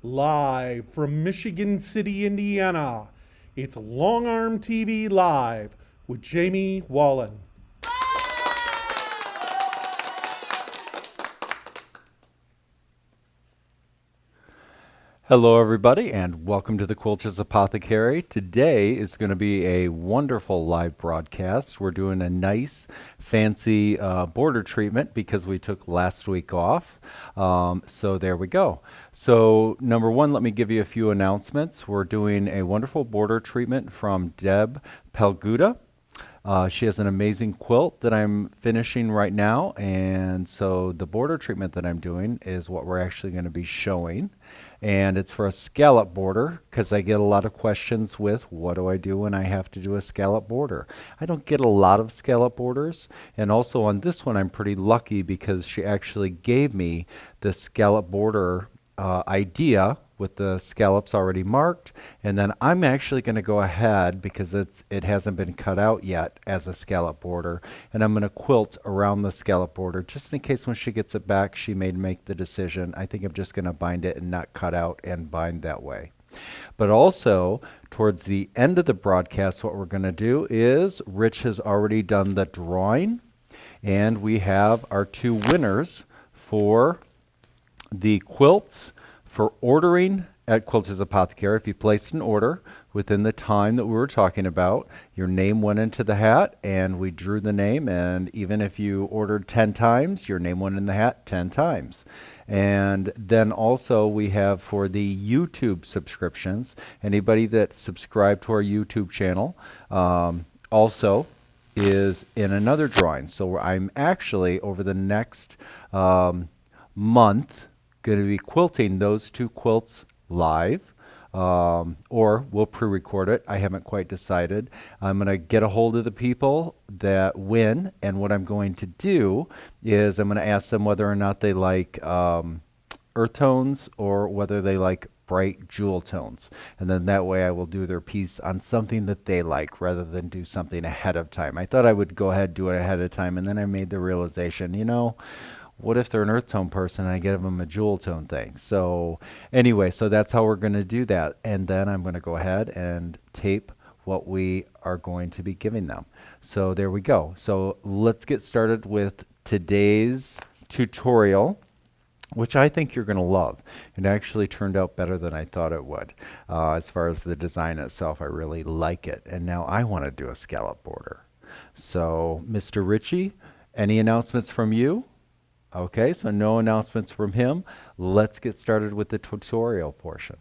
Live from Michigan City, Indiana, it's Long Arm TV Live with Jamie Wallen. Hello, everybody, and welcome to the Quilter's Apothecary. Today is going to be a wonderful live broadcast. We're doing a nice, fancy border treatment because we took last week off. So there we go. So number one, let me give you a few announcements. We're doing a wonderful border treatment from Deb Pelguda. She has an amazing quilt that I'm finishing right now, and so the border treatment that I'm doing is what we're actually going to be showing. And it's for a scallop border because I get a lot of questions with what do I do when I have to do a scallop border. I don't get a lot of scallop borders, and also on this one I'm pretty lucky because she actually gave me the scallop border idea with the scallops already marked, and then I'm actually going to go ahead because it hasn't been cut out yet as a scallop border, and I'm going to quilt around the scallop border just in case when she gets it back she may make the decision. I think I'm just going to bind it and not cut out and bind that way. But also, towards the end of the broadcast, what we're going to do is Rich has already done the drawing, and we have our two winners for the quilts for ordering at Quilters Apothecary. If you placed an order within the time that we were talking about, your name went into the hat and we drew the name. And even if you ordered 10 times, your name went in the hat 10 times. And then also we have for the YouTube subscriptions, anybody that subscribed to our YouTube channel also is in another drawing. So I'm actually over the next month going to be quilting those two quilts live, or we'll pre-record it. I haven't quite decided. I'm going to get a hold of the people that win, and what I'm going to do is I'm going to ask them whether or not they like earth tones or whether they like bright jewel tones. And then that way I will do their piece on something that they like rather than do something ahead of time. I thought I would go ahead and do it ahead of time, and then I made the realization, what if they're an earth tone person and I give them a jewel tone thing? So anyway, so that's how we're going to do that. And then I'm going to go ahead and tape what we are going to be giving them. So there we go. So let's get started with today's tutorial, which I think you're going to love. It actually turned out better than I thought it would. As far as the design itself, I really like it. And now I want to do a scallop border. So Mr. Ritchie, any announcements from you? Okay, so no announcements from him. Let's get started with the tutorial portion.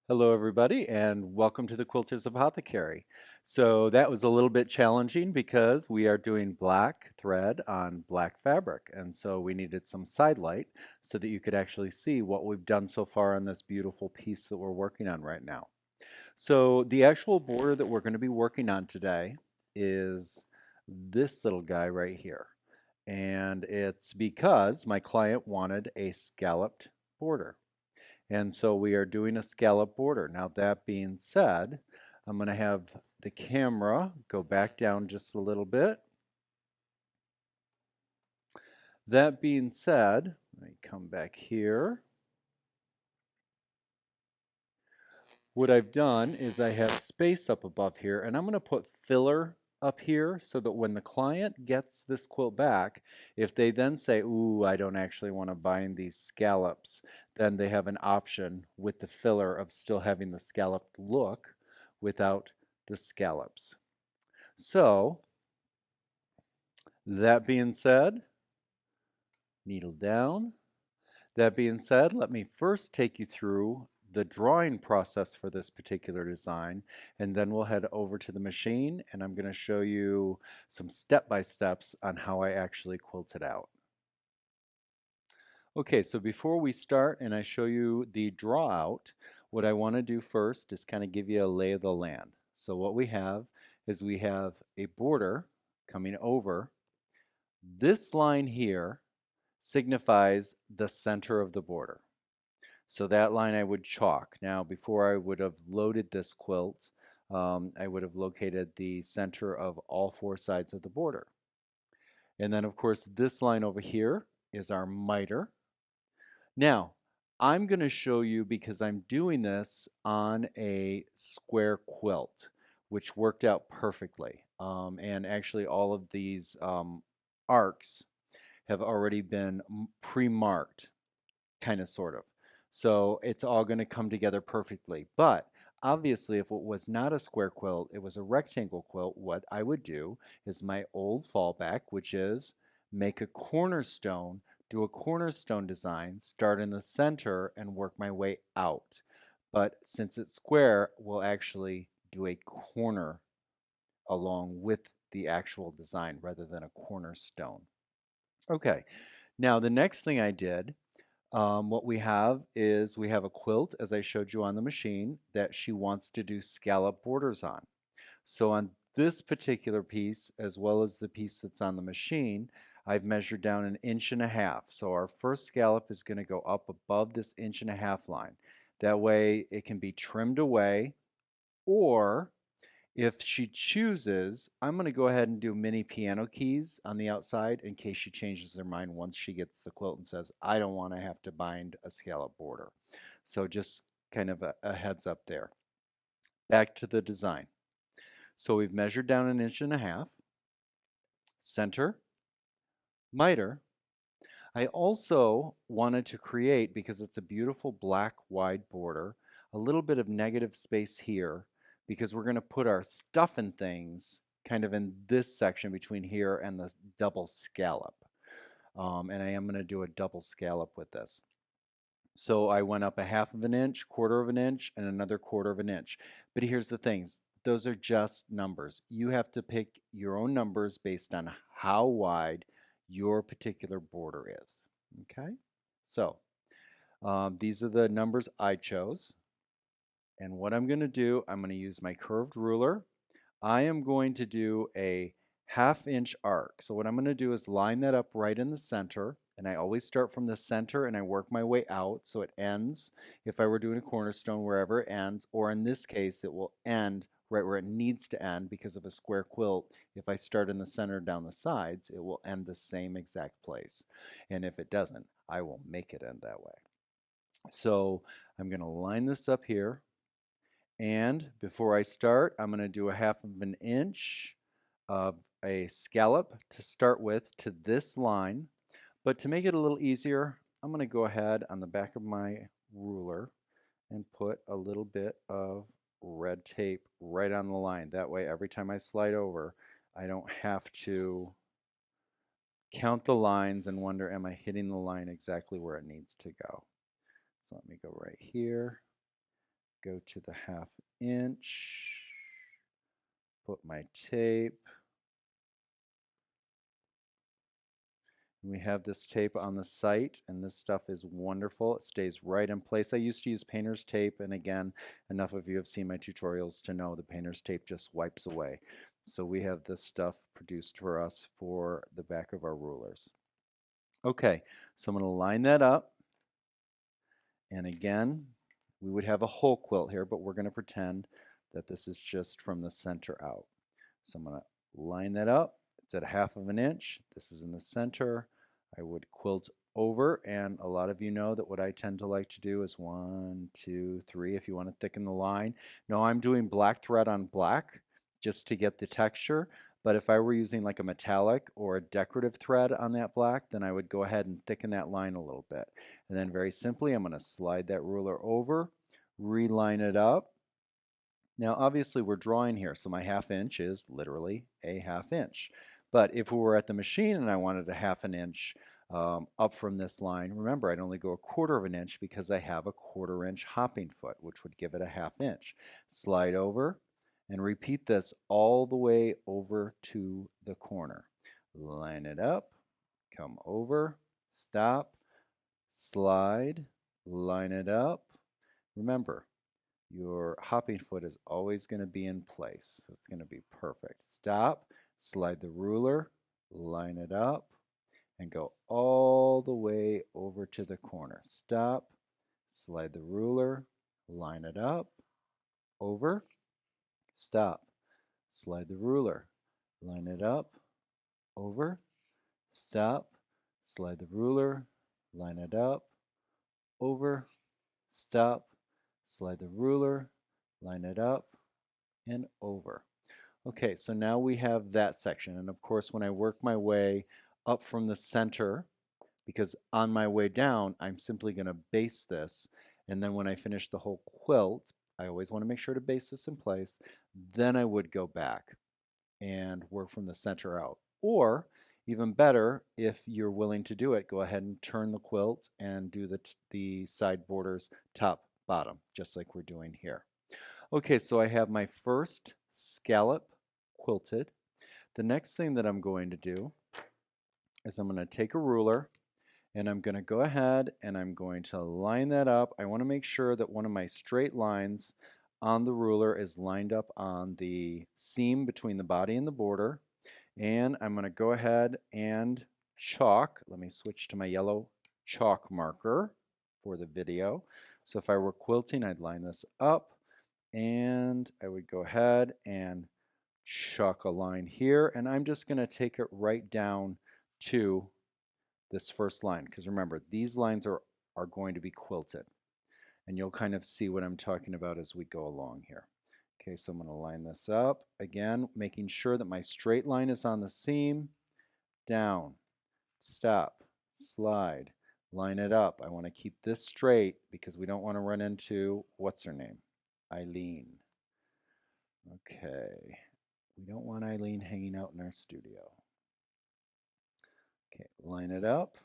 Hello, everybody, and welcome to the Quilter's Apothecary. So that was a little bit challenging because we are doing black thread on black fabric, and so we needed some side light so that you could actually see what we've done so far on this beautiful piece that we're working on right now. So the actual border that we're going to be working on today is this little guy right here. And it's because my client wanted a scalloped border. And so we are doing a scallop border. Now that being said, I'm going to have the camera go back down just a little bit. That being said, let me come back here. What I've done is I have space up above here, and I'm going to put filler up here so that when the client gets this quilt back, if they then say, ooh, I don't actually want to bind these scallops, then they have an option with the filler of still having the scalloped look without the scallops. So, that being said, needle down. That being said, let me first take you through the drawing process for this particular design, and then we'll head over to the machine and I'm going to show you some step-by-steps on how I actually quilt it out. Okay, so before we start and I show you the draw out, what I want to do first is kind of give you a lay of the land. So what we have is we have a border coming over. This line here signifies the center of the border. So that line I would chalk. Now, before I would have loaded this quilt, I would have located the center of all four sides of the border. And then, of course, this line over here is our miter. Now, I'm going to show you, because I'm doing this on a square quilt, which worked out perfectly. And actually, all of these arcs have already been pre-marked, kind of, sort of. So it's all going to come together perfectly. But obviously, if it was not a square quilt, it was a rectangle quilt, what I would do is my old fallback, which is make a cornerstone, do a cornerstone design, start in the center, and work my way out. But since it's square, we'll actually do a corner along with the actual design rather than a cornerstone. Okay, now the next thing I did, what we have is we have a quilt, as I showed you on the machine, that she wants to do scallop borders on. So on this particular piece, as well as the piece that's on the machine, I've measured down 1.5 inches. So our first scallop is going to go up above this 1.5 inch line. That way it can be trimmed away, or if she chooses, I'm going to go ahead and do mini piano keys on the outside in case she changes her mind once she gets the quilt and says, I don't want to have to bind a scallop border. So just kind of a heads up there. Back to the design. So we've measured down 1.5 inches, center, miter. I also wanted to create, because it's a beautiful black wide border, a little bit of negative space here, because we're going to put our stuff and things kind of in this section between here and the double scallop. And I am going to do a double scallop with this. So I went up 1/2 inch, 1/4 inch, and another 1/4 inch. But here's the things. Those are just numbers. You have to pick your own numbers based on how wide your particular border is. Okay? So these are the numbers I chose. And what I'm going to do, I'm going to use my curved ruler. I am going to do a 1/2 inch arc. So what I'm going to do is line that up right in the center. And I always start from the center and I work my way out so it ends, if I were doing a cornerstone, wherever it ends, or in this case, it will end right where it needs to end, because of a square quilt. If I start in the center down the sides, it will end the same exact place. And if it doesn't, I will make it end that way. So I'm going to line this up here. And before I start, I'm going to do 1/2 inch of a scallop to start with to this line. But to make it a little easier, I'm going to go ahead on the back of my ruler and put a little bit of red tape right on the line. That way, every time I slide over, I don't have to count the lines and wonder, am I hitting the line exactly where it needs to go? So let me go right here, go to the 1/2 inch, put my tape. We have this tape on the site, and this stuff is wonderful. It stays right in place. I used to use painter's tape, and again, enough of you have seen my tutorials to know the painter's tape just wipes away. So we have this stuff produced for us for the back of our rulers. Okay, so I'm going to line that up. And again, we would have a whole quilt here, but we're going to pretend that this is just from the center out. So I'm going to line that up. It's at 1/2 inch. This is in the center. I would quilt over, and a lot of you know that what I tend to like to do is 1, 2, 3 if you want to thicken the line. No, I'm doing black thread on black just to get the texture, but if I were using like a metallic or a decorative thread on that black, then I would go ahead and thicken that line a little bit. And then very simply, I'm going to slide that ruler over, reline it up. Now, obviously, we're drawing here, so my 1/2 inch is literally a 1/2 inch. But if we were at the machine and I wanted a 1/2 inch up from this line, remember, I'd only go 1/4 inch because I have a 1/4 inch hopping foot, which would give it a 1/2 inch. Slide over and repeat this all the way over to the corner. Line it up, come over, stop, slide, line it up. Remember, your hopping foot is always going to be in place. So it's going to be perfect. Stop, slide the ruler, line it up, and go all the way over to the corner. Stop, slide the ruler, line it up, over, stop, slide the ruler, line it up, over, stop, slide the ruler, line it up, over, stop, slide the ruler, line it up, and over. Okay, so now we have that section. And of course, when I work my way up from the center, because on my way down, I'm simply going to base this. And then when I finish the whole quilt, I always want to make sure to base this in place. Then I would go back and work from the center out. Or even better, if you're willing to do it, go ahead and turn the quilt and do the side borders top, bottom, just like we're doing here. Okay, so I have my first scallop quilted. The next thing that I'm going to do is I'm going to take a ruler and I'm going to go ahead and I'm going to line that up. I want to make sure that one of my straight lines on the ruler is lined up on the seam between the body and the border. And I'm going to go ahead and chalk. Let me switch to my yellow chalk marker for the video. So if I were quilting, I'd line this up and I would go ahead and chalk a line here. And I'm just going to take it right down to this first line, because remember, these lines are going to be quilted. And you'll kind of see what I'm talking about as we go along here. Okay, so I'm going to line this up. Again, making sure that my straight line is on the seam. Down, stop, slide, line it up. I want to keep this straight because we don't want to run into, what's her name? Eileen. Okay, we don't want Eileen hanging out in our studio. Okay, line it up.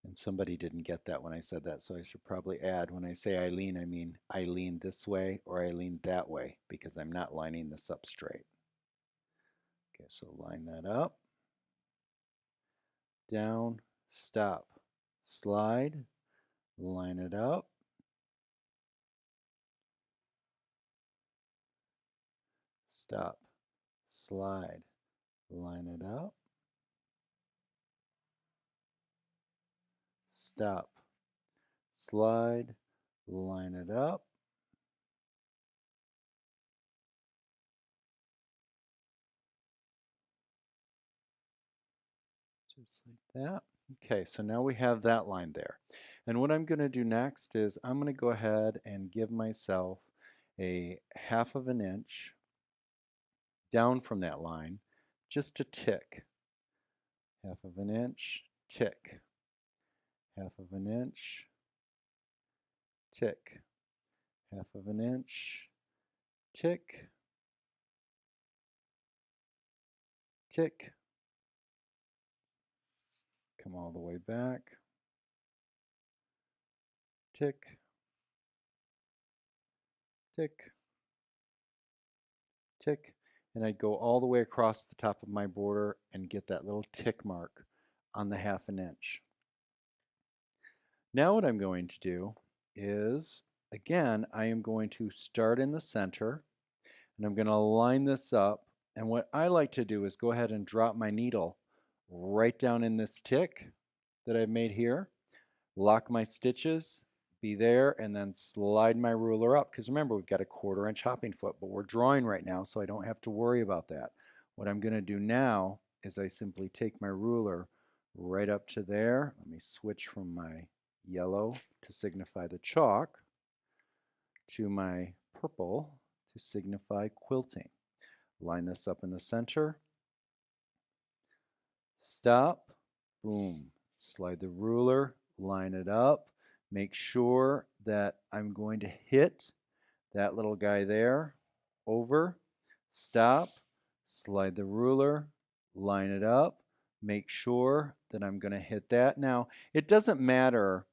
And somebody didn't get that when I said that, so I should probably add, when I say Eileen, I mean I lean this way or I lean that way, because I'm not lining this up straight. Okay, so line that up. Down, stop, slide, line it up. Stop, slide, line it up. Stop, slide, line it up. Just like that. Okay, so now we have that line there. And what I'm going to do next is I'm going to go ahead and give myself a 1/2 of an inch down from that line, just a tick. 1/2 of an inch, tick. 1/2 of an inch, tick. 1/2 of an inch, tick, tick. Come all the way back. Tick, tick, tick. And I'd go all the way across the top of my border and get that little tick mark on the 1/2 an inch. Now what I'm going to do is, again, I am going to start in the center and I'm going to line this up. And what I like to do is go ahead and drop my needle right down in this tick that I've made here, lock my stitches, be there, and then slide my ruler up. Because remember, we've got a 1/4 inch hopping foot, but we're drawing right now, so I don't have to worry about that. What I'm going to do now is I simply take my ruler right up to there. Let me switch from my yellow to signify the chalk to my purple to signify quilting. Line this up in the center. Stop. Boom. Slide the ruler, line it up. Make sure that I'm going to hit that little guy there. Over. Stop. Slide the ruler, line it up. Make sure that I'm going to hit that. Now, it doesn't matter.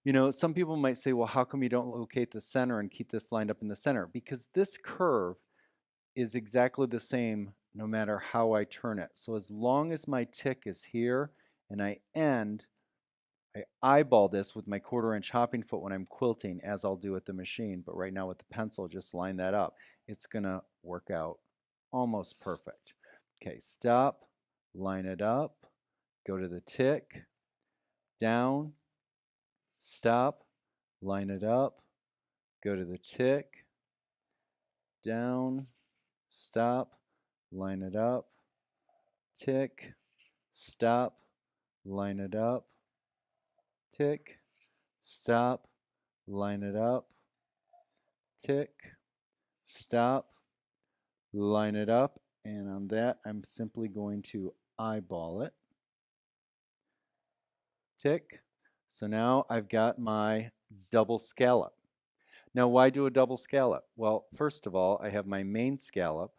You know, some people might say, well, how come you don't locate the center and keep this lined up in the center? Because this curve is exactly the same no matter how I turn it. So as long as my tick is here and I eyeball this with my 1/4 inch hopping foot when I'm quilting, as I'll do with the machine, but right now with the pencil, just line that up. It's going to work out almost perfect. Okay, stop, line it up, go to the tick, down, stop, line it up, go to the tick, down, stop, line it up, tick, stop, line it up, tick, stop, line it up, tick, stop, line it up, and on that I'm simply going to eyeball it. Tick. So now I've got my double scallop. Now why do a double scallop? Well, first of all, I have my main scallop,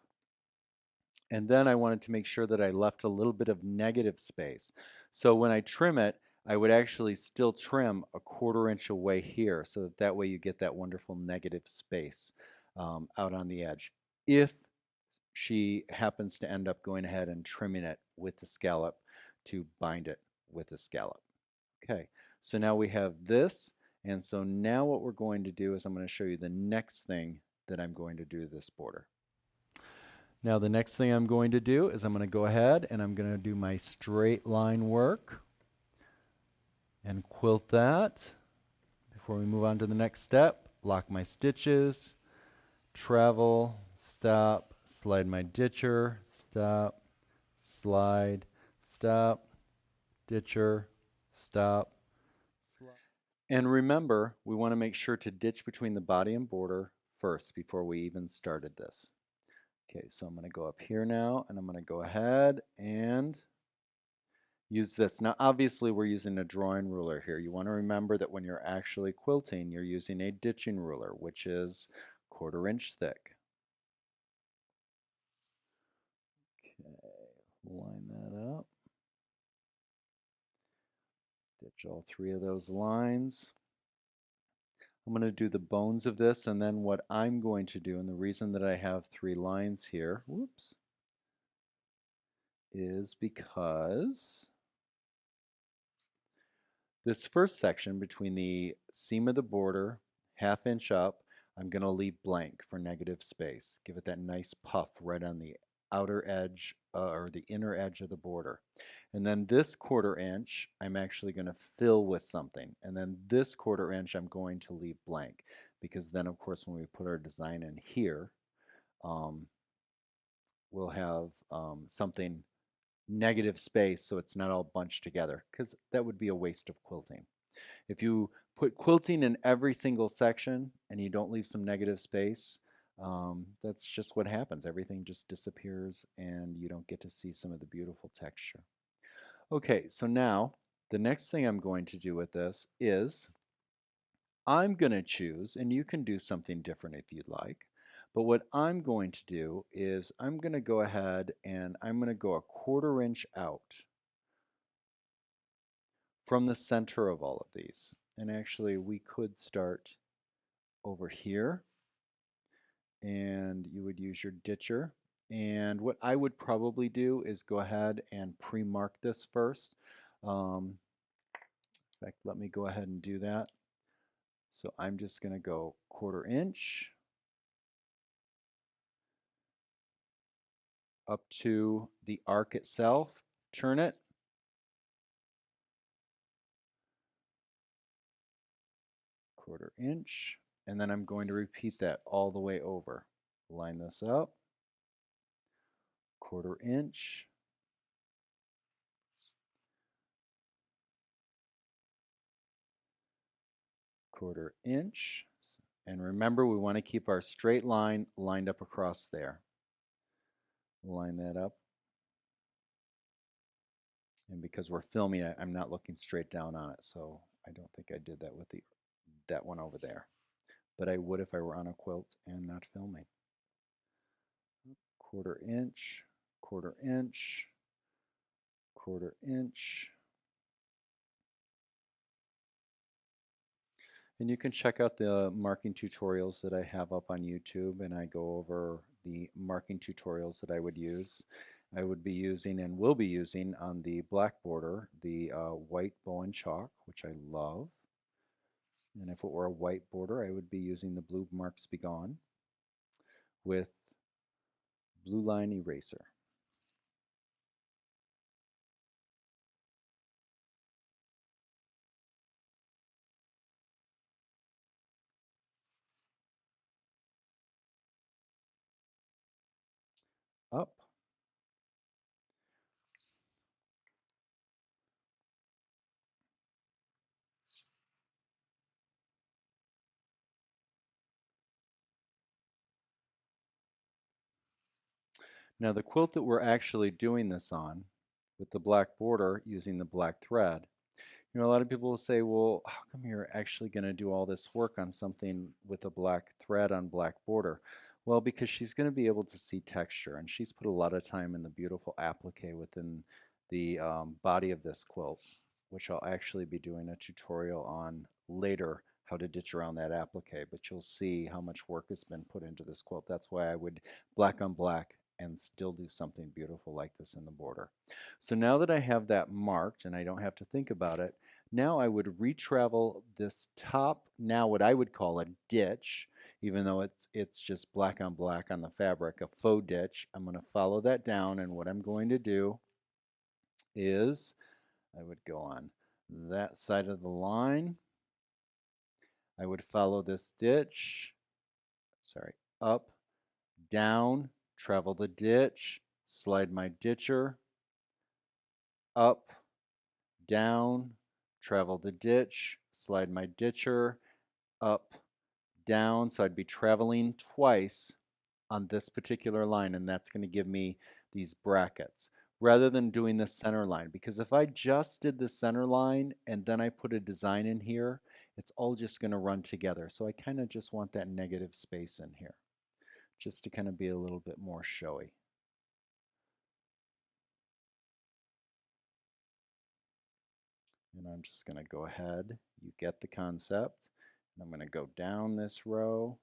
and then I wanted to make sure that I left a little bit of negative space. So when I trim it, I would actually still trim a 1/4 inch away here, so that way you get that wonderful negative space out on the edge. If she happens to end up going ahead and trimming it with the scallop to bind it with the scallop. Okay, so now we have this, and so now what we're going to do is I'm going to show you the next thing that I'm going to do to this border. Now the next thing I'm going to do is I'm going to go ahead and I'm going to do my straight line work and quilt that. Before we move on to the next step, lock my stitches, travel, stop, slide my ditcher, stop, slide, stop, ditcher, stop, slide. And remember, we want to make sure to ditch between the body and border first before we even started this. Okay, so I'm going to go up here now, and I'm going to go ahead and use this. Now, obviously, we're using a drawing ruler here. You want to remember that when you're actually quilting, you're using a ditching ruler, which is 1/4 inch thick. Okay, line that up. Ditch all 3 of those lines. I'm going to do the bones of this, and then what I'm going to do, and the reason that I have 3 lines here, whoops, is because this first section between the seam of the border, 1/2 inch up, I'm going to leave blank for negative space. Give it that nice puff right on the outer edge or the inner edge of the border. And then this 1/4 inch, I'm actually going to fill with something. And then this 1/4 inch, I'm going to leave blank because then, of course, when we put our design in here, we'll have something negative space so it's not all bunched together because that would be a waste of quilting. If you put quilting in every single section and you don't leave some negative space, that's just what happens. Everything just disappears and you don't get to see some of the beautiful texture. Okay, so now the next thing I'm going to do with this is I'm going to choose, and you can do something different if you'd like, but what I'm going to do is I'm going to go ahead and I'm going to go a 1/4 inch out from the center of all of these. And actually we could start over here and you would use your ditcher. And what I would probably do is go ahead and pre-mark this first. In fact, let me go ahead and do that. So I'm just going to go 1/4 inch up to the arc itself, turn it, 1/4 inch, and then I'm going to repeat that all the way over. Line this up, 1/4 inch, 1/4 inch. And remember, we want to keep our straight line lined up across there. Line that up. And because we're filming it, I'm not looking straight down on it, so I don't think I did that with that one over there. But I would if I were on a quilt and not filming. 1/4 inch, 1/4 inch, 1/4 inch. And you can check out the marking tutorials that I have up on YouTube, and I go over the marking tutorials that I would use. I would be using and will be using on the black border the white Bowen chalk, which I love. And if it were a white border, I would be using the blue Marks Begone with blue line eraser. up. Now the quilt that we're actually doing this on with the black border using the black thread, a lot of people will say, well, how come you're actually going to do all this work on something with a black thread on black border? Well, because she's going to be able to see texture, and she's put a lot of time in the beautiful applique within the body of this quilt, which I'll actually be doing a tutorial on later, how to ditch around that applique, but you'll see how much work has been put into this quilt. That's why I would black on black and still do something beautiful like this in the border. So now that I have that marked and I don't have to think about it, now I would retravel this top, now what I would call a ditch, even though it's just black on black on the fabric, a faux ditch. I'm going to follow that down, and what I'm going to do is I would go on that side of the line. I would follow this ditch, sorry, up, down, travel the ditch, slide my ditcher, up, down, travel the ditch, slide my ditcher, up, down. So I'd be traveling twice on this particular line, and that's going to give me these brackets rather than doing the center line. Because if I just did the center line and then I put a design in here, it's all just going to run together. So I kind of just want that negative space in here just to kind of be a little bit more showy. And I'm just going to go ahead. You get the concept. And I'm going to go down this row.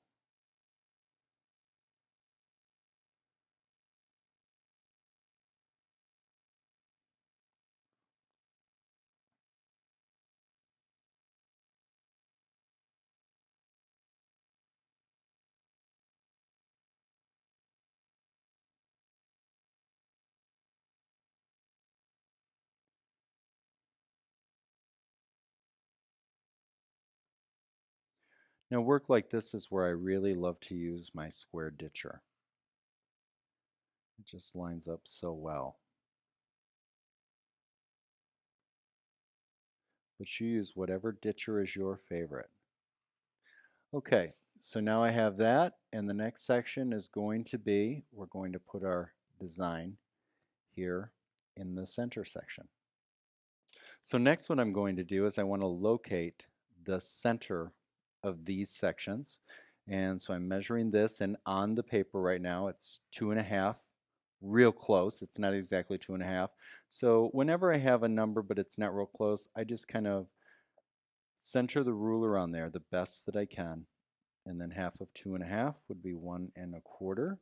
Now work like this is where I really love to use my square ditcher. It just lines up so well. But you use whatever ditcher is your favorite. Okay, so now I have that, and the next section is going to be, we're going to put our design here in the center section. So next what I'm going to do is I want to locate the center of these sections. And so I'm measuring this, and on the paper right now it's 2.5, real close. It's not exactly 2.5. So whenever I have a number but it's not real close, I just kind of center the ruler on there the best that I can. And then half of 2.5 would be 1.25.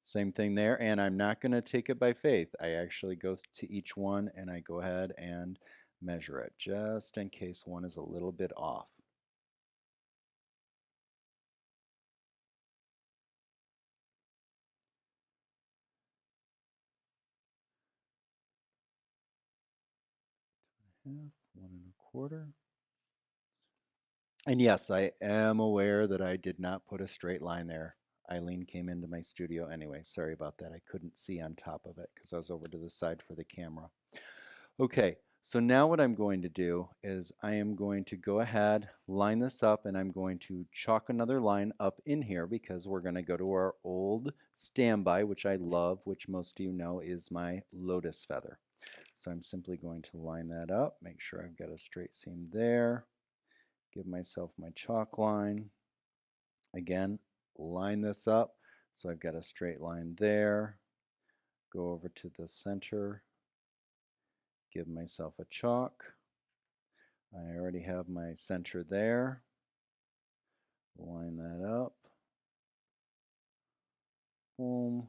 Same thing there, and I'm not going to take it by faith. I actually go to each one and I go ahead and measure it, just in case one is a little bit off. Half, 1.25. And yes, I am aware that I did not put a straight line there. Eileen came into my studio anyway. Sorry about that. I couldn't see on top of it because I was over to the side for the camera. Okay, so now what I'm going to do is I am going to go ahead, line this up, and I'm going to chalk another line up in here because we're going to go to our old standby, which I love, which most of you know is my lotus feather. So I'm simply going to line that up, make sure I've got a straight seam there, give myself my chalk line. Again, line this up so I've got a straight line there, go over to the center, give myself a chalk. I already have my center there. Line that up. Boom.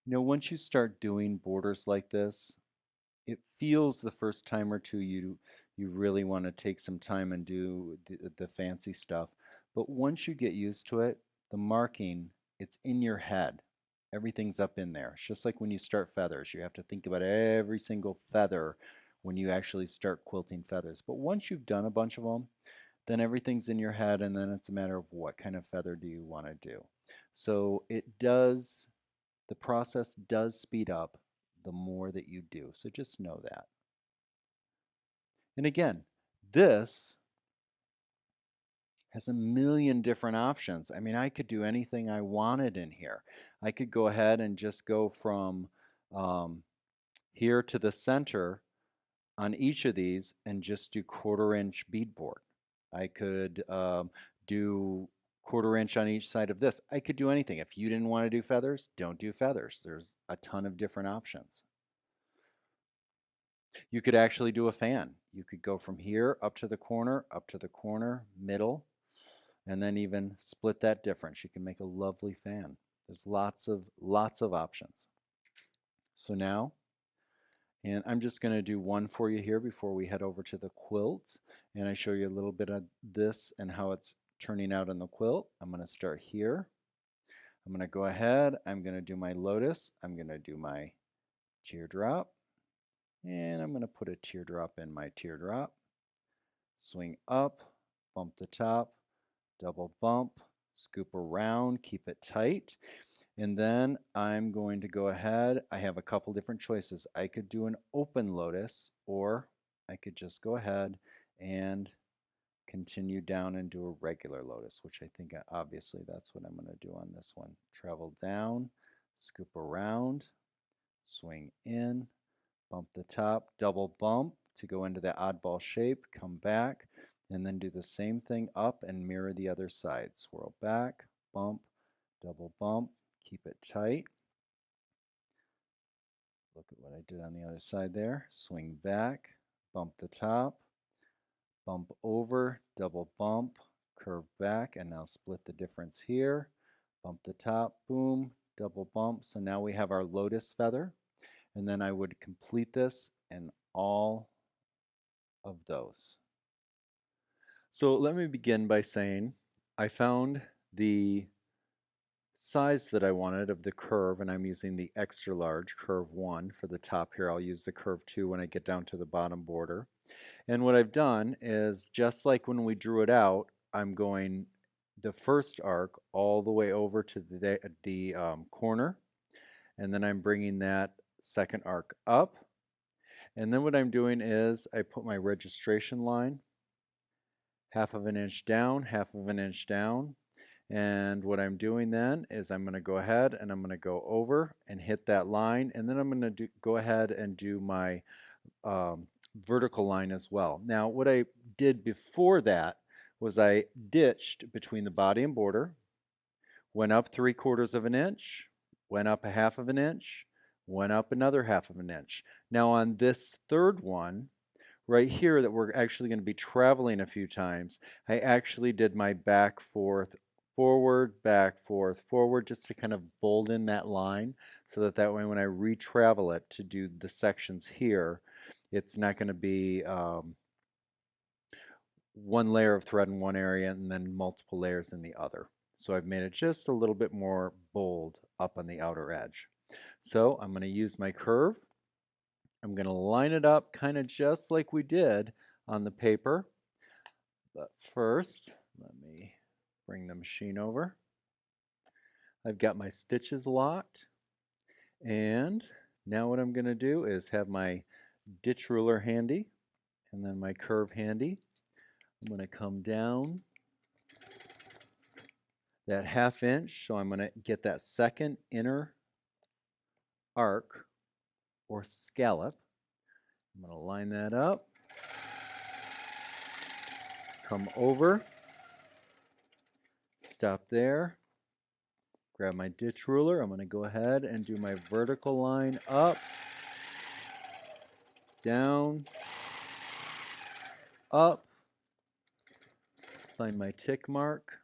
Once you start doing borders like this, it feels the first time or two you really want to take some time and do the fancy stuff. But once you get used to it, the marking, it's in your head. Everything's up in there. It's just like when you start feathers. You have to think about every single feather when you actually start quilting feathers. But once you've done a bunch of them, then everything's in your head, and then it's a matter of what kind of feather do you want to do. So the process does speed up the more that you do. So just know that. And again, this has a million different options. I mean, I could do anything I wanted in here. I could go ahead and just go from here to the center on each of these and just do 1/4 inch beadboard. I could do 1/4 inch on each side of this. I could do anything. If you didn't want to do feathers, don't do feathers. There's a ton of different options. You could actually do a fan. You could go from here up to the corner, middle, and then even split that difference. You can make a lovely fan. There's lots of options. So now, and I'm just going to do one for you here before we head over to the quilt, and I show you a little bit of this and how it's turning out in the quilt. I'm going to start here. I'm going to go ahead, I'm going to do my lotus, I'm going to do my teardrop, and I'm going to put a teardrop in my teardrop. Swing up, bump the top, double bump, scoop around, keep it tight. And then I'm going to go ahead. I have a couple different choices. I could do an open lotus, or I could just go ahead and continue down and do a regular lotus, which I think obviously that's what I'm going to do on this one. Travel down, scoop around, swing in, bump the top, double bump to go into the oddball shape, come back, and then do the same thing up and mirror the other side. Swirl back, bump, double bump, keep it tight. Look at what I did on the other side there. Swing back, bump the top, bump over, double bump, curve back, and now split the difference here. Bump the top, boom, double bump. So now we have our lotus feather. And then I would complete this in all of those. So let me begin by saying I found the size that I wanted of the curve, and I'm using the extra large curve 1 for the top here. I'll use the curve 2 when I get down to the bottom border. And what I've done is, just like when we drew it out, I'm going the first arc all the way over to the corner, and then I'm bringing that second arc up. And then what I'm doing is I put my registration line 1/2 inch down, 1/2 inch down. And what I'm doing then is I'm going to go ahead and I'm going to go over and hit that line. And then I'm going to go ahead and do my vertical line as well. Now, what I did before that was I ditched between the body and border, went up 3/4 inch, went up 1/2 inch, went up another 1/2 inch. Now on this third one, right here that we're actually going to be traveling a few times, I actually did my back, forth, forward, back, forth, forward, just to kind of bolden that line so that way when I retravel it to do the sections here, it's not going to be one layer of thread in one area and then multiple layers in the other. So I've made it just a little bit more bold up on the outer edge. So I'm going to use my curve. I'm going to line it up kind of just like we did on the paper. But first, let me bring the machine over. I've got my stitches locked. And now what I'm going to do is have my ditch ruler handy and then my curve handy. I'm going to come down that 1/2 inch, so I'm going to get that second inner arc or scallop. I'm going to line that up, come over, stop there, grab my ditch ruler. I'm going to go ahead and do my vertical line up, down, up, find my tick mark,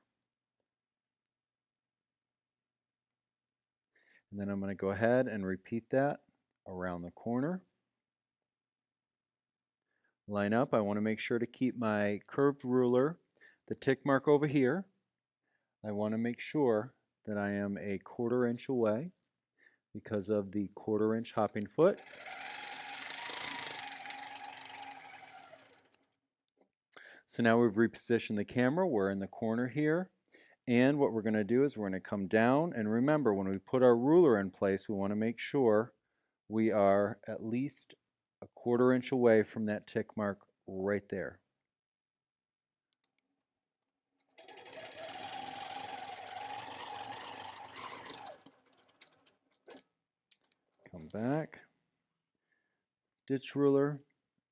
and then I'm going to go ahead and repeat that around the corner. Line up. I want to make sure to keep my curved ruler, the tick mark over here. I want to make sure that I am a 1/4 inch away because of the 1/4 inch hopping foot. So now we've repositioned the camera. We're in the corner here. And what we're going to do is we're going to come down. And remember, when we put our ruler in place, we want to make sure we are at least a 1/4 inch away from that tick mark right there. Come back, ditch ruler,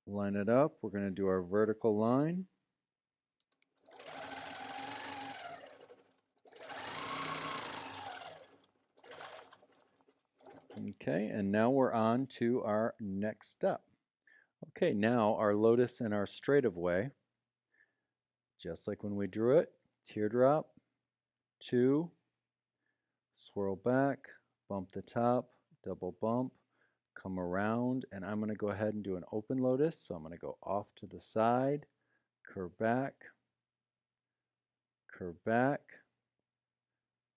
line it up. We're going to do our vertical line. Okay, and now we're on to our next step. Okay, now our lotus and our straightaway, just like when we drew it, teardrop, 2, swirl back, bump the top, double bump, come around, and I'm going to go ahead and do an open lotus. So I'm going to go off to the side, curve back,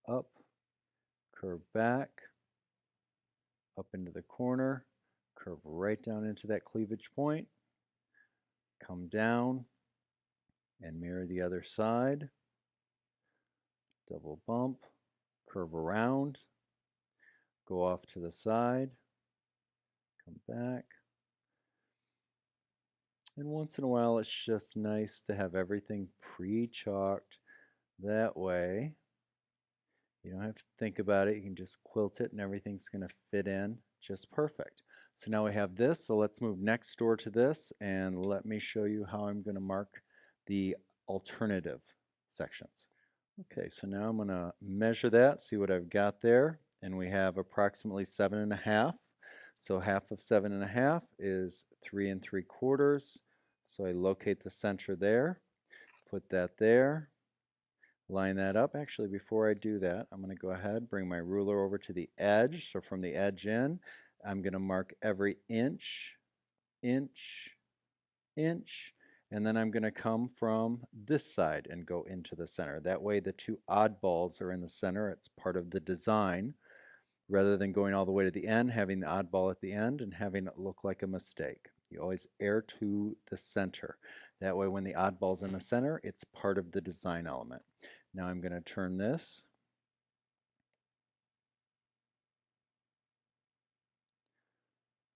up, curve back, up into the corner, curve right down into that cleavage point, come down, and mirror the other side, double bump, curve around, go off to the side, come back. And once in a while, it's just nice to have everything pre-chalked. That way, you don't have to think about it. You can just quilt it and everything's going to fit in just perfect. So now we have this. So let's move next door to this and let me show you how I'm going to mark the alternative sections. Okay, so now I'm going to measure that, see what I've got there. And we have approximately 7.5. So half of 7.5 is 3 3/4. So I locate the center there, put that there, line that up. Actually, before I do that, I'm going to go ahead, bring my ruler over to the edge. So from the edge in, I'm going to mark every inch, inch, inch, and then I'm going to come from this side and go into the center. That way the two oddballs are in the center. It's part of the design, rather than going all the way to the end, having the oddball at the end and having it look like a mistake. You always err to the center. That way when the oddball's in the center, it's part of the design element. Now I'm going to turn this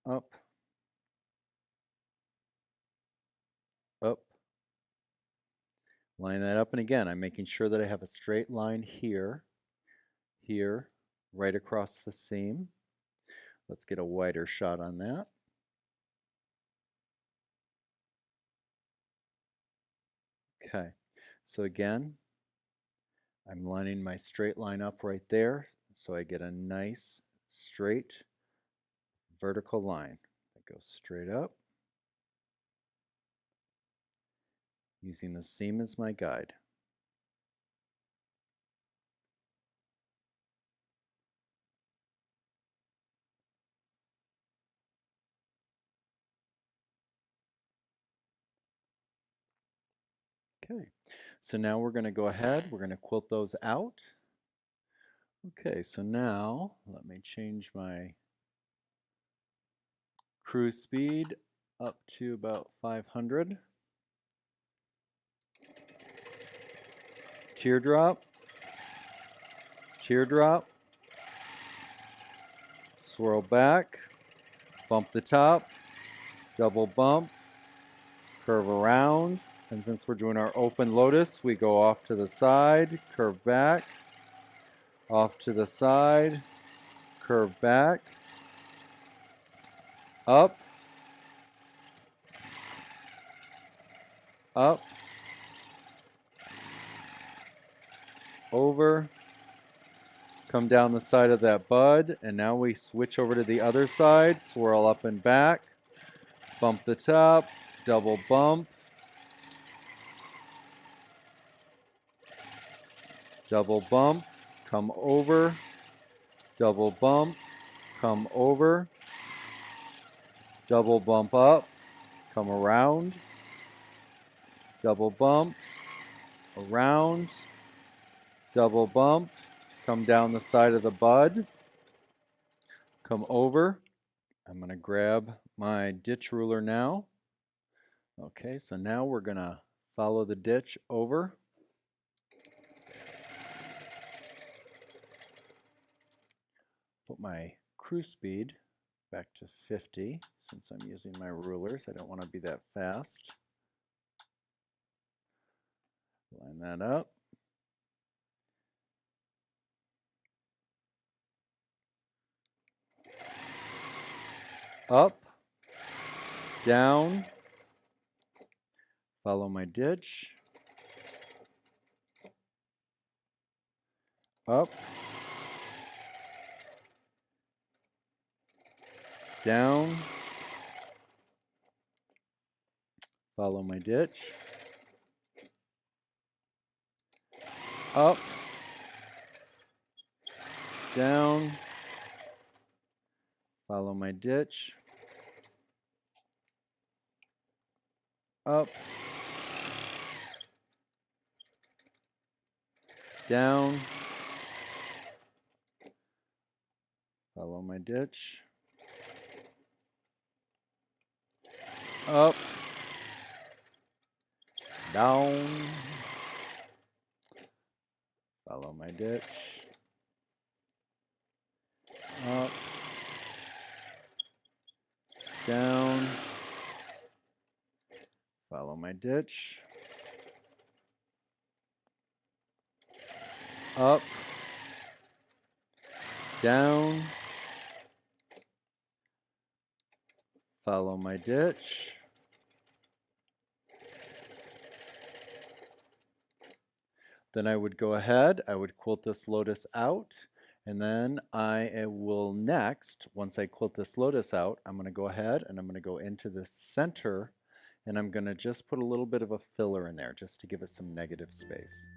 up, up, line that up, and again, I'm making sure that I have a straight line here, here, right across the seam. Let's get a wider shot on that. Okay, so again, I'm lining my straight line up right there, so I get a nice straight vertical line that goes straight up, using the seam as my guide. Okay, so now we're going to go ahead, we're going to quilt those out. Okay, so now let me change my cruise speed up to about 500. Teardrop, teardrop, swirl back, bump the top, double bump, curve around, and since we're doing our open lotus, we go off to the side, curve back, off to the side, curve back, up, up, over, come down the side of that bud, and now we switch over to the other side, swirl up and back, bump the top, double bump, double bump, come over, double bump, come over, double bump up, come around, double bump, around, double bump, come down the side of the bud, come over. I'm going to grab my ditch ruler now. Okay, so now we're going to Follow the ditch over. Put my cruise speed back to 50 since I'm using my rulers. I don't want to be that fast. Line that up. Up, down, follow my ditch. Up, down, follow my ditch. Up, down, follow my ditch. Up, down, follow my ditch. Up, down, follow my ditch. Up, down, follow my ditch. Up, down, follow my ditch. Then I would go ahead, I would quilt this lotus out, and then I will next, once I quilt this lotus out, I'm going to go ahead and I'm going to go into the center, and I'm going to just put a little bit of a filler in there just to give it some negative space.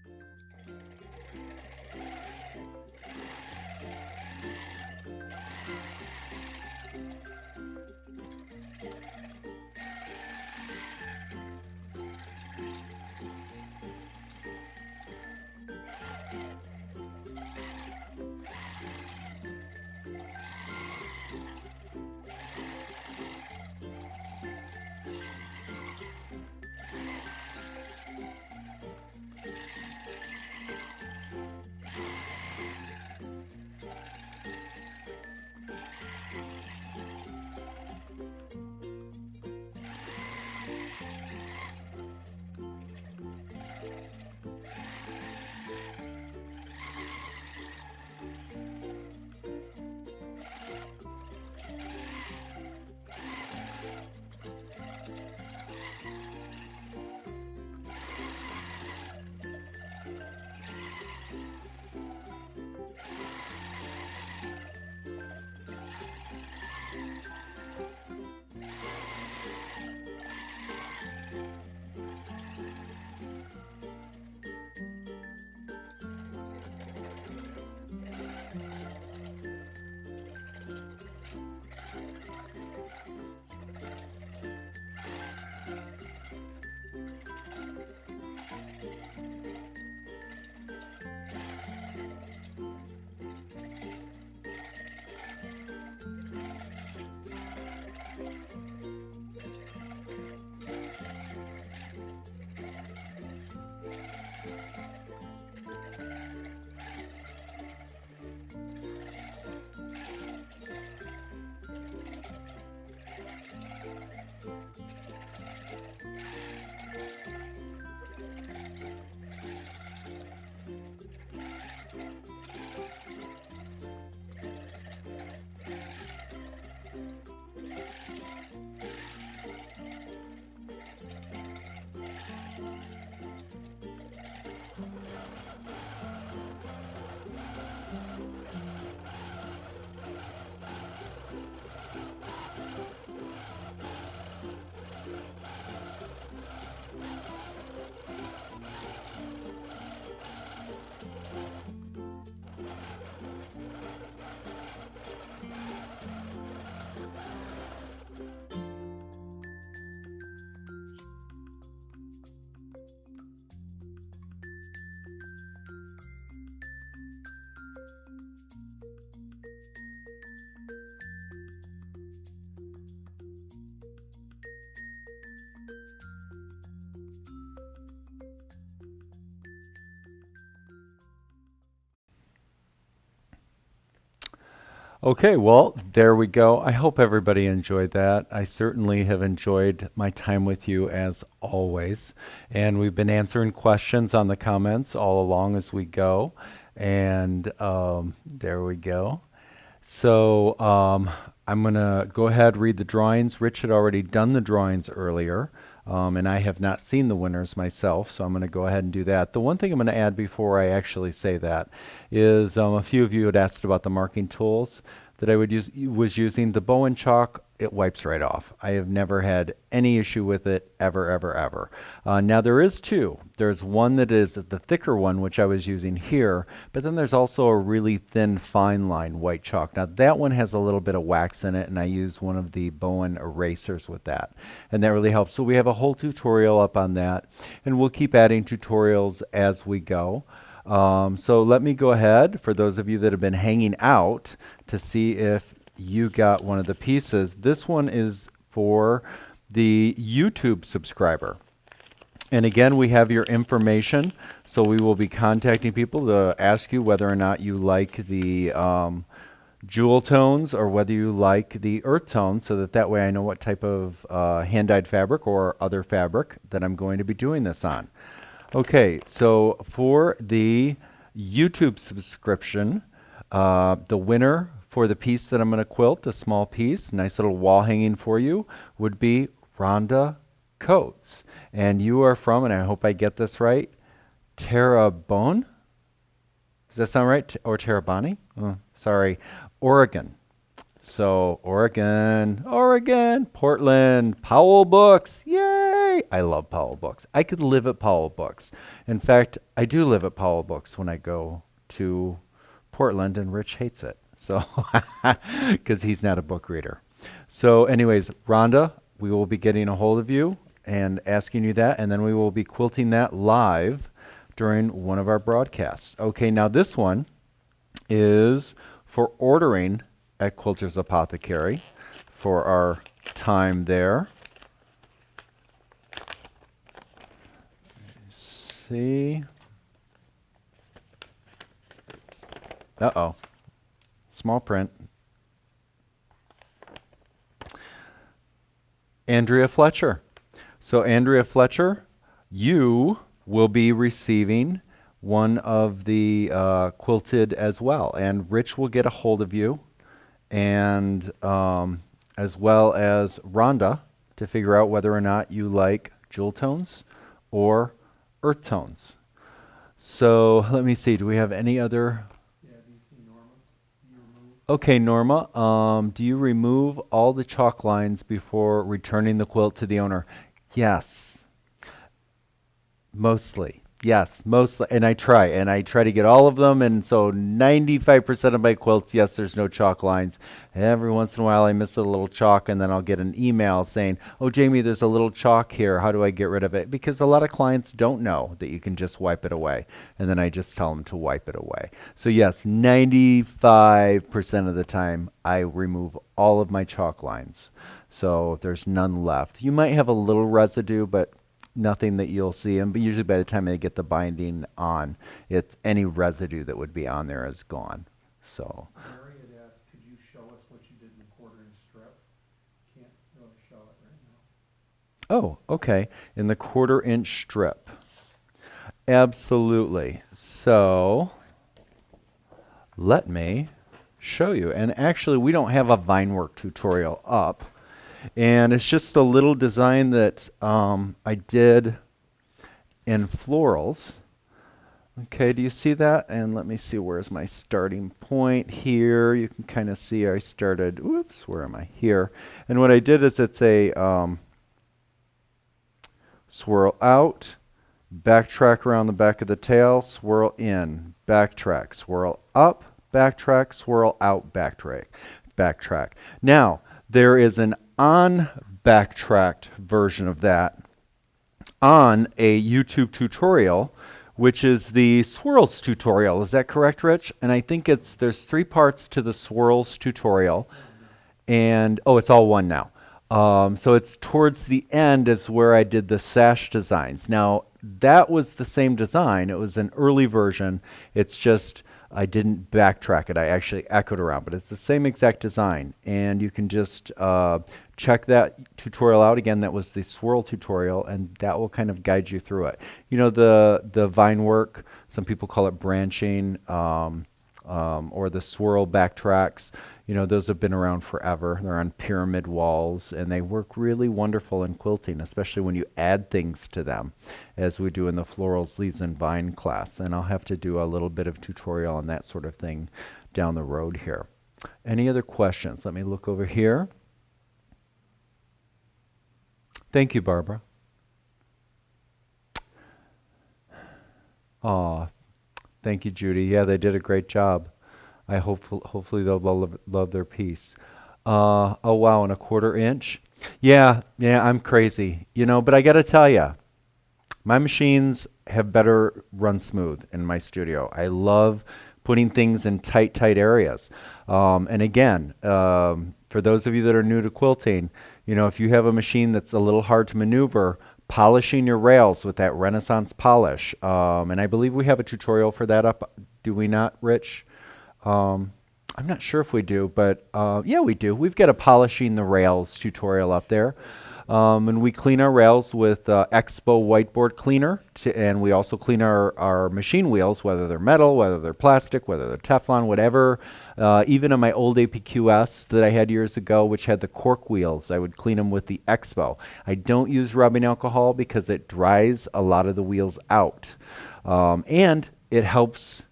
Okay, well, there we go. I hope everybody enjoyed that. I certainly have enjoyed my time with you as always. And we've been answering questions on the comments all along as we go. And there we go. So I'm going to go ahead read the drawings. Rich had already done the drawings earlier. And I have not seen the winners myself, so I'm going to go ahead and do that. The one thing I'm going to add before I actually say that is a few of you had asked about the marking tools that I was using. The Bowen chalk, it wipes right off. I have never had any issue with it ever, ever, ever. Now there is two. There's one that is the thicker one, which I was using here, but then there's also a really thin, fine line white chalk. Now that one has a little bit of wax in it, and I use one of the Bowen erasers with that, and that really helps. So we have a whole tutorial up on that, and we'll keep adding tutorials as we go. So let me go ahead, for those of you that have been hanging out, to see if you got one of the pieces. This one is for the YouTube subscriber. And again, we have your information, so we will be contacting people to ask you whether or not you like the jewel tones or whether you like the earth tones, so that way I know what type of hand-dyed fabric or other fabric that I'm going to be doing this on. Okay, so for the YouTube subscription, the winner for the piece that I'm going to quilt, the small piece, nice little wall hanging for you, would be Rhonda Coates. And you are from, and I hope I get this right, Terrebonne? Does that sound right? Or Terrebonne? Oh, sorry. Oregon. So Oregon, Portland, Powell Books. Yay! I love Powell Books. I could live at Powell Books. In fact, I do live at Powell Books when I go to Portland, and Rich hates it. So, because he's not a book reader. So anyways, Rhonda, we will be getting a hold of you and asking you that, and then we will be quilting that live during one of our broadcasts. Okay, now this one is for ordering at Quilters Apothecary for our time there. Let's see. Uh-oh. Small print. Andrea Fletcher. So Andrea Fletcher, you will be receiving one of the quilted as well. And Rich will get a hold of you, and as well as Rhonda, to figure out whether or not you like jewel tones or earth tones. So let me see, do we have any other? Yeah, do you see Norma's? Do you remove? Okay, Norma, do you remove all the chalk lines before returning the quilt to the owner? Yes. Mostly. Yes, mostly. And I try to get all of them. And so 95% of my quilts, yes, there's no chalk lines. Every once in a while I miss a little chalk, and then I'll get an email saying, oh, Jamie, there's a little chalk here. How do I get rid of it? Because a lot of clients don't know that you can just wipe it away. And then I just tell them to wipe it away. So yes, 95% of the time I remove all of my chalk lines. So there's none left. You might have a little residue, but nothing that you'll see, and usually by the time they get the binding on, it's any residue that would be on there is gone. So Mary had asked, could you show us what you did in the 1/4 inch strip? Can't really show it right now. oh, okay, in the 1/4 inch strip. Absolutely. So let me show you. And actually, we don't have a Vinework tutorial up. And it's just a little design that I did in florals. Okay, do you see that? And let me see, where's my starting point here? You can kind of see I started, oops, where am I? Here. And what I did is it's a swirl out, backtrack around the back of the tail, swirl in, backtrack, swirl up, backtrack, swirl out, backtrack. Now, there is an on-backtracked version of that on a YouTube tutorial, which is the swirls tutorial. Is that correct, Rich? And I think there's 3 parts to the swirls tutorial. And, oh, it's all one now. So it's towards the end is where I did the sash designs. Now, that was the same design. It was an early version. It's just I didn't backtrack it. I actually echoed around, but it's the same exact design. And you can just check that tutorial out. Again, that was the swirl tutorial, and that will kind of guide you through it. You know, the vine work, some people call it branching, or the swirl backtracks. You know, those have been around forever. They're on pyramid walls, and they work really wonderful in quilting, especially when you add things to them, as we do in the florals, leaves, and vine class. And I'll have to do a little bit of tutorial on that sort of thing down the road here. Any other questions? Let me look over here. Thank you, Barbara. Aw, thank you, Judy. Yeah, they did a great job. Hopefully they'll love their piece. Oh wow, and a 1/4 inch. Yeah, I'm crazy, you know. But I gotta tell you, my machines have better run smooth in my studio. I love putting things in tight areas. And again, for those of you that are new to quilting, you know, if you have a machine that's a little hard to maneuver, polishing your rails with that Renaissance polish. And I believe we have a tutorial for that up. Do we not, Rich? I'm not sure if we do, but yeah, we do. We've got a polishing the rails tutorial up there. And we clean our rails with Expo whiteboard cleaner, and we also clean our machine wheels, whether they're metal, whether they're plastic, whether they're Teflon, whatever. Even on my old APQS that I had years ago, which had the cork wheels, I would clean them with the Expo. I don't use rubbing alcohol because it dries a lot of the wheels out. And it helps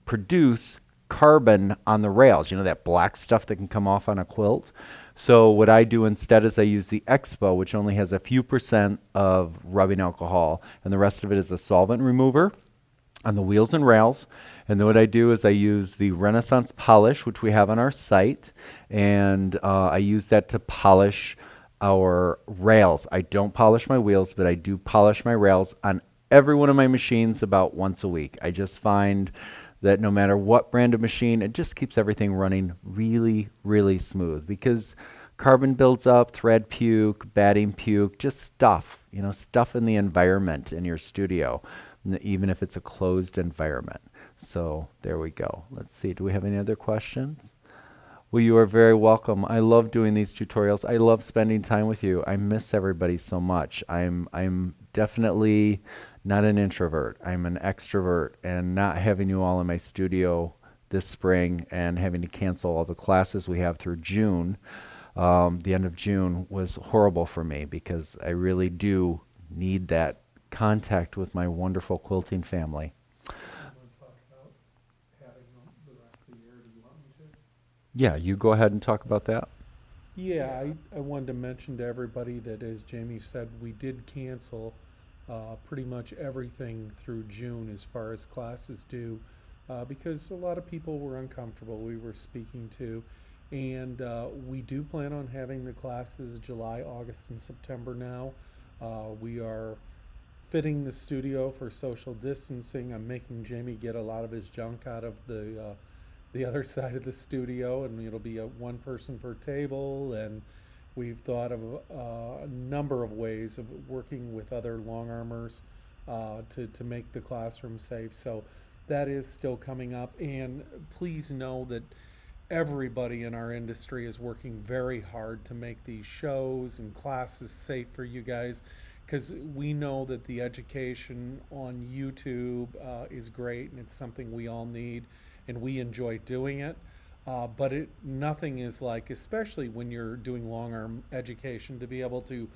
produce carbon on the rails, you know, that black stuff that can come off on a quilt. So what I do instead is I use the Expo, which only has a few % of rubbing alcohol, and the rest of it is a solvent remover on the wheels and rails. And then what I do is I use the Renaissance polish, which we have on our site, and I use that to polish our rails. I don't polish my wheels, but I do polish my rails on every one of my machines about once a week. I just find that no matter what brand of machine, it just keeps everything running really smooth, because carbon builds up, thread puke, batting puke, just stuff, you know, stuff in the environment in your studio, even if it's a closed environment. So there we go. Let's see, do we have any other questions? Well, you are very welcome. I love doing these tutorials. I love spending time with you. I miss everybody so much. I'm definitely not an introvert. I'm an extrovert, and not having you all in my studio this spring and having to cancel all the classes we have through June, the end of June, was horrible for me, because I really do need that contact with my wonderful quilting family. Yeah, you go ahead and talk about that. Yeah, I wanted to mention to everybody that, as Jamie said, we did cancel pretty much everything through June as far as classes do, because a lot of people were uncomfortable, we were speaking to. And we do plan on having the classes July, August, and September now. We are fitting the studio for social distancing. I'm making Jamie get a lot of his junk out of the other side of the studio, and it'll be a one person per table. And we've thought of a number of ways of working with other long armors to make the classroom safe. So that is still coming up. And please know that everybody in our industry is working very hard to make these shows and classes safe for you guys, because we know that the education on YouTube is great, and it's something we all need, and we enjoy doing it. But nothing is like, especially when you're doing long arm education, to be able to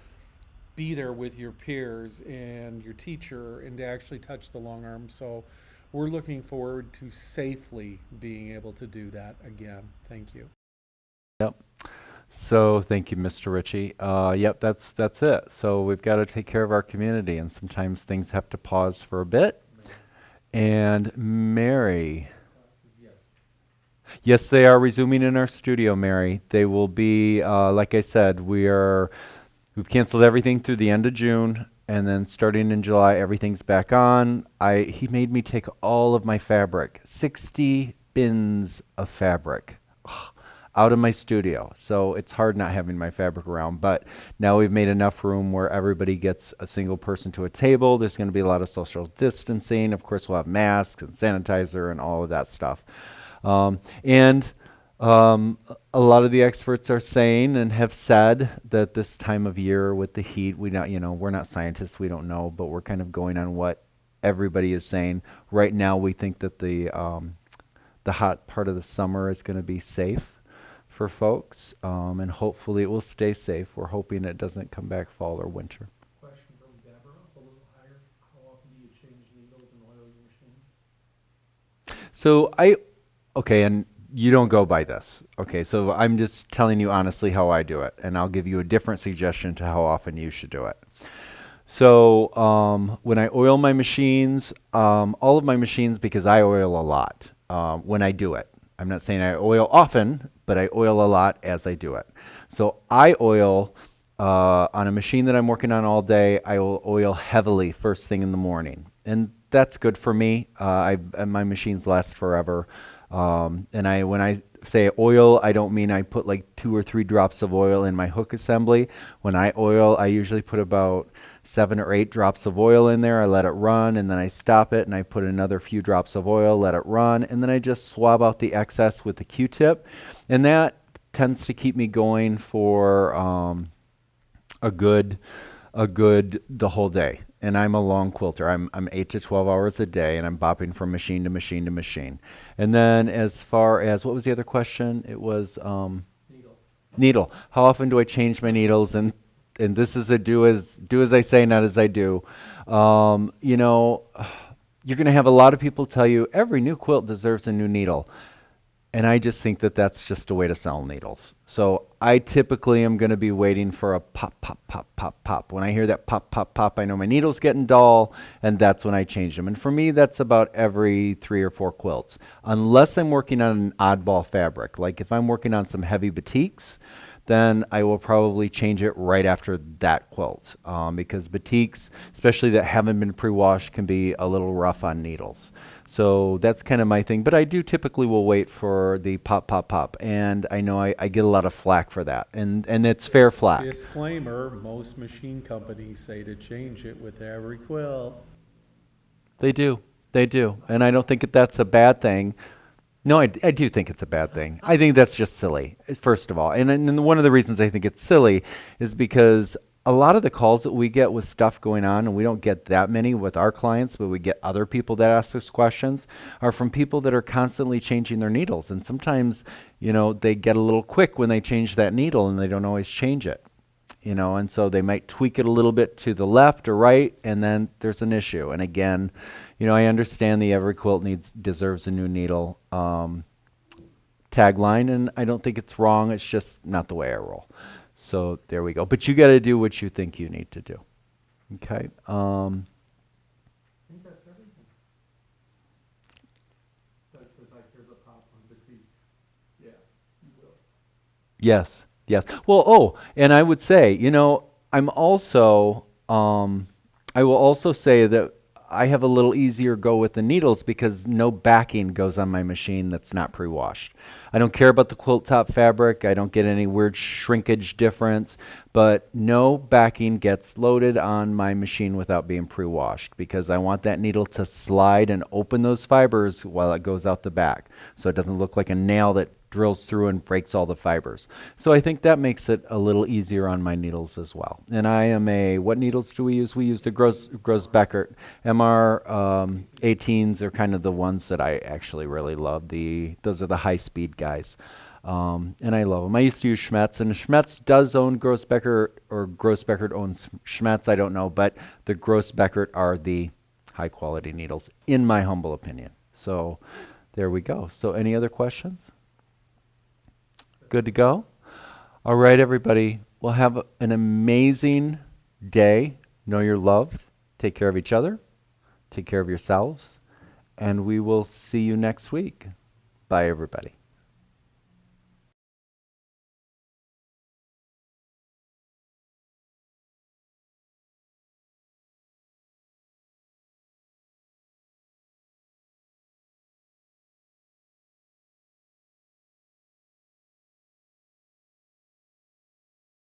be there with your peers and your teacher and to actually touch the long arm. So we're looking forward to safely being able to do that again. Thank you. Yep. So thank you, Mr. Ritchie. Yep, that's it. So we've got to take care of our community, and sometimes things have to pause for a bit. And Mary. Yes, they are resuming in our studio, Mary. They will be, like I said, we've canceled everything through the end of June, and then starting in July, everything's back on. He made me take all of my fabric, 60 bins of fabric. Ugh, out of my studio. So it's hard not having my fabric around. But now we've made enough room where everybody gets a single person to a table. There's going to be a lot of social distancing. Of course, we'll have masks and sanitizer and all of that stuff. And a lot of the experts are saying and have said that this time of year with the heat, we're not scientists, we don't know, but we're kind of going on what everybody is saying. Right now, we think that the hot part of the summer is going to be safe for folks, and hopefully it will stay safe. We're hoping it doesn't come back fall or winter. Question from Deborah, a little higher. How often do you change needles and oil your machines? So okay, and you don't go by this. Okay, so I'm just telling you honestly how I do it, and I'll give you a different suggestion to how often you should do it. So when I oil my machines, all of my machines, because I oil a lot when I do it. I'm not saying I oil often, but I oil a lot as I do it. So I oil on a machine that I'm working on all day. I will oil heavily first thing in the morning, and that's good for me. And my machines last forever. And when I say oil, I don't mean I put like 2 or 3 drops of oil in my hook assembly. When I oil, I usually put about 7 or 8 drops of oil in there. I let it run, and then I stop it, and I put another few drops of oil, let it run, and then I just swab out the excess with the Q-tip. And that tends to keep me going for a good the whole day. And I'm a long quilter. I'm 8 to 12 hours a day, and I'm bopping from machine to machine to machine. And then as far as, what was the other question? It was needle. How often do I change my needles? And this is a do as I say, not as I do. You're going to have a lot of people tell you every new quilt deserves a new needle. And I just think that that's just a way to sell needles. So I typically am going to be waiting for a pop, pop, pop, pop, pop. When I hear that pop, pop, pop, I know my needle's getting dull, and that's when I change them. And for me, that's about every 3 or 4 quilts. Unless I'm working on an oddball fabric. Like if I'm working on some heavy batiks, then I will probably change it right after that quilt. Because batiks, especially that haven't been pre-washed, can be a little rough on needles. So that's kind of my thing. But I do typically will wait for the pop, pop, pop. And I know I get a lot of flack for that. And it's fair flack. Disclaimer, most machine companies say to change it with every quilt. They do. And I don't think that's a bad thing. No, I do think it's a bad thing. I think that's just silly, first of all. And one of the reasons I think it's silly is because a lot of the calls that we get with stuff going on, and we don't get that many with our clients, but we get other people that ask us questions, are from people that are constantly changing their needles. And sometimes, they get a little quick when they change that needle, and they don't always change it. And so they might tweak it a little bit to the left or right, and then there's an issue. And again, I understand the every quilt deserves a new needle tagline, and I don't think it's wrong. It's just not the way I roll. So there we go. But you got to do what you think you need to do. Okay. I think that's everything. That says like there's a pop on the seats. Yeah, you will. Yes. Well, and I would say, I'm also, I will also say that I have a little easier go with the needles because no backing goes on my machine that's not pre-washed. I don't care about the quilt top fabric. I don't get any weird shrinkage difference, but no backing gets loaded on my machine without being pre-washed because I want that needle to slide and open those fibers while it goes out the back so it doesn't look like a nail that drills through and breaks all the fibers. So I think that makes it a little easier on my needles as well. And I am what needles do we use? We use the Gross-Beckert. MR 18s are kind of the ones that I actually really love. Those are the high-speed guys. And I love them. I used to use Schmetz, and Schmetz does own Gross-Beckert, or Gross-Beckert owns Schmetz, I don't know, but the Gross-Beckert are the high-quality needles, in my humble opinion. So there we go. So any other questions? Good to go? All right, everybody. Well, have an amazing day. Know you're loved. Take care of each other. Take care of yourselves. And we will see you next week. Bye, everybody.